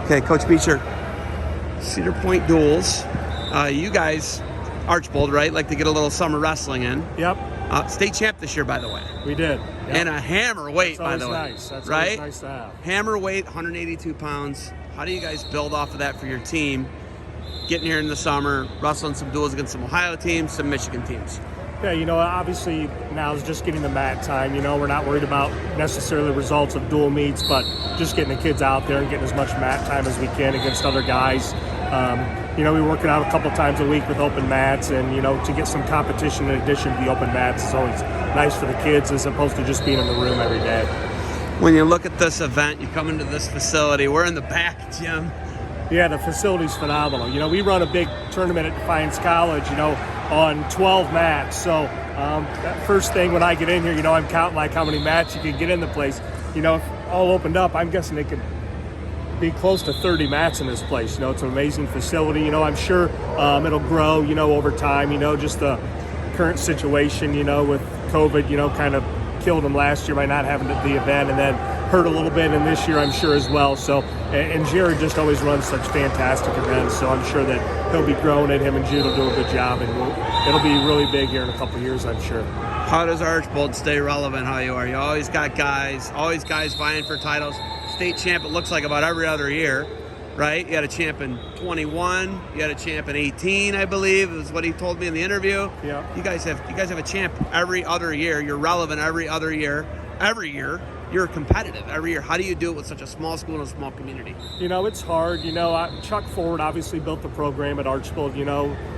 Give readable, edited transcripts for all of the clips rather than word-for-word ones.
Okay, Coach Beecher, Cedar Point duels. You guys, Archbold, right? Like to get a little summer wrestling in. Yep. State champ this year, by the way. We did. Yep. And a hammer weight, by the way. Nice. That's right? always nice to have. Hammer weight, 182 pounds. How do you guys build off of that for your team? Getting here in the summer, wrestling some duels against some Ohio teams, some Michigan teams. Yeah, obviously now is just getting the mat time. We're not worried about necessarily the results of dual meets, but just getting the kids out there and getting as much mat time as we can against other guys. We work it out a couple times a week with open mats, and to get some competition in addition to the open mats is always nice for the kids as opposed to just being in the room every day. When you look at this event, you come into this facility. We're in the back, Jim. Yeah, the facility's phenomenal. We run a big tournament at Defiance College, on 12 mats. So that first thing when I get in here, I'm counting like how many mats you can get in the place. If all opened up, I'm guessing it could be close to 30 mats in this place. It's an amazing facility. I'm sure it'll grow, over time. Just the current situation, with COVID, kind of killed them last year by not having the event, and then hurt a little bit in this year, I'm sure, as well. So, and Jared just always runs such fantastic events, so I'm sure that he'll be growing it. Him and Jude will do a good job, and it'll be really big here in a couple of years, I'm sure. How does Archbold stay relevant? How you are? You always got guys vying for titles. State champ, it looks like about every other year, right? You had a champ in 21, you had a champ in 18, I believe, is what he told me in the interview. Yeah. You guys have a champ every other year. You're relevant every other year. Every year. You're competitive every year. How do you do it with such a small school and a small community? It's hard. Chuck Ford obviously built the program at Archbold.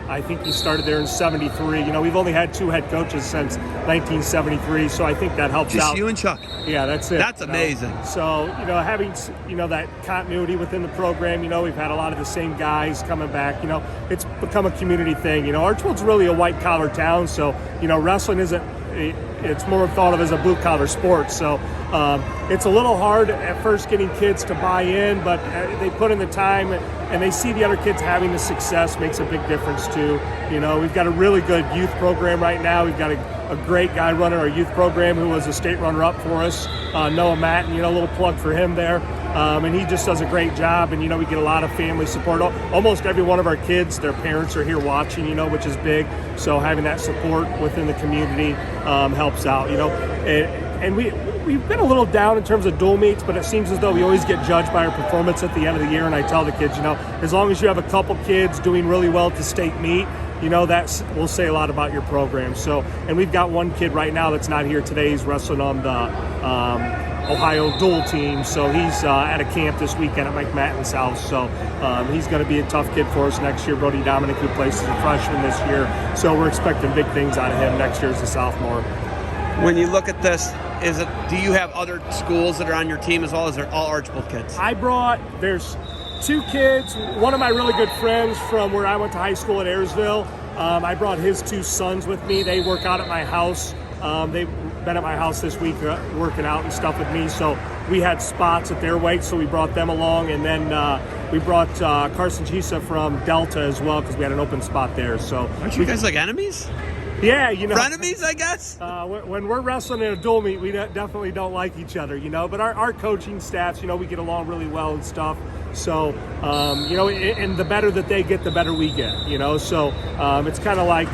I think he started there in 73. We've only had 2 head coaches since 1973, so I think that helps out. Just you and Chuck. Yeah, that's it. That's amazing. So, having, that continuity within the program, we've had a lot of the same guys coming back. It's become a community thing. Archbold's really a white-collar town, so, wrestling isn't, it's more thought of as a blue-collar sport. So it's a little hard at first getting kids to buy in, but they put in the time and they see the other kids having the success makes a big difference too. We've got a really good youth program right now. We've got a great guy running our youth program who was a state runner-up for us, Noah Matton, a little plug for him there. And he just does a great job, and we get a lot of family support. Almost every one of our kids, their parents are here watching, which is big. So having that support within the community helps out, and we've been a little down in terms of dual meets, but it seems as though we always get judged by our performance at the end of the year. And I tell the kids, as long as you have a couple kids doing really well at the state meet, that will say a lot about your program. So, and we've got one kid right now that's not here today. He's wrestling on the Ohio dual team, so he's at a camp this weekend at Mike Matton's house. So he's going to be a tough kid for us next year. Brody Dominic, who plays as a freshman this year, so we're expecting big things out of him next year as a sophomore. When you look at this, do you have other schools that are on your team as well as they're all Archbold kids? There's 2 kids. One of my really good friends from where I went to high school at Ayersville, I brought his 2 sons with me. They work out at my house. They've been at my house this week working out and stuff with me. So we had spots at their weight, so we brought them along. And then we brought Carson Chisa from Delta as well because we had an open spot there. So aren't you guys like enemies? Yeah, frenemies, I guess. When we're wrestling in a dual meet, we definitely don't like each other, But our coaching staffs, we get along really well and stuff. So, and the better that they get, the better we get, So it's kind of like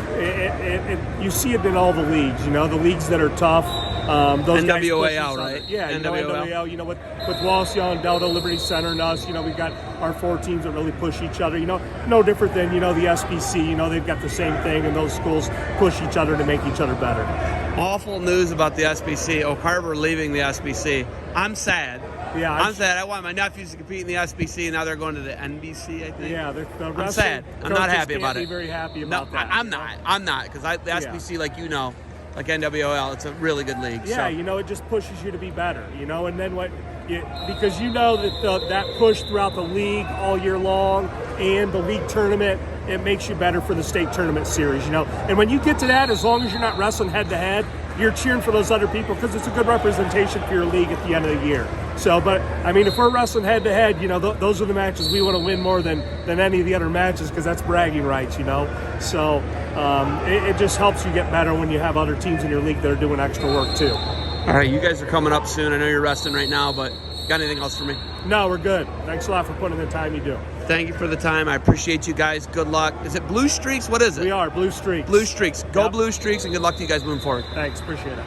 you see it in all the leagues, the leagues that are tough. Those NWAL, right? Yeah, NWAL. With Wallace-Young, Delta, Liberty Center, and us, we've got our 4 teams that really push each other. No different than the SBC. They've got the same thing, and those schools push each other to make each other better. Awful news about the SBC. Oak Harbor leaving the SBC. I'm sad. Yeah, I'm sad. I want my nephews to compete in the SBC, and now they're going to the NBC, I think. Yeah, I'm sad. I'm not happy about it. Be very happy about that. I'm not, because the SBC, like like NWOL, it's a really good league. Yeah, so. It just pushes you to be better, and then because that that push throughout the league all year long and the league tournament, it makes you better for the state tournament series, And when you get to that, as long as you're not wrestling head-to-head, you're cheering for those other people because it's a good representation for your league at the end of the year. So, but, if we're wrestling head-to-head, those are the matches we want to win more than any of the other matches because that's bragging rights, So it just helps you get better when you have other teams in your league that are doing extra work too. All right, you guys are coming up soon. I know you're resting right now, but Got anything else for me? No, we're good. Thanks a lot for putting in the time you do. Thank you for the time. I appreciate you guys. Good luck. Is it Blue Streaks? What is it? We are Blue Streaks. Blue Streaks. Go Yep. Blue Streaks, and good luck to you guys moving forward. Thanks. Appreciate it.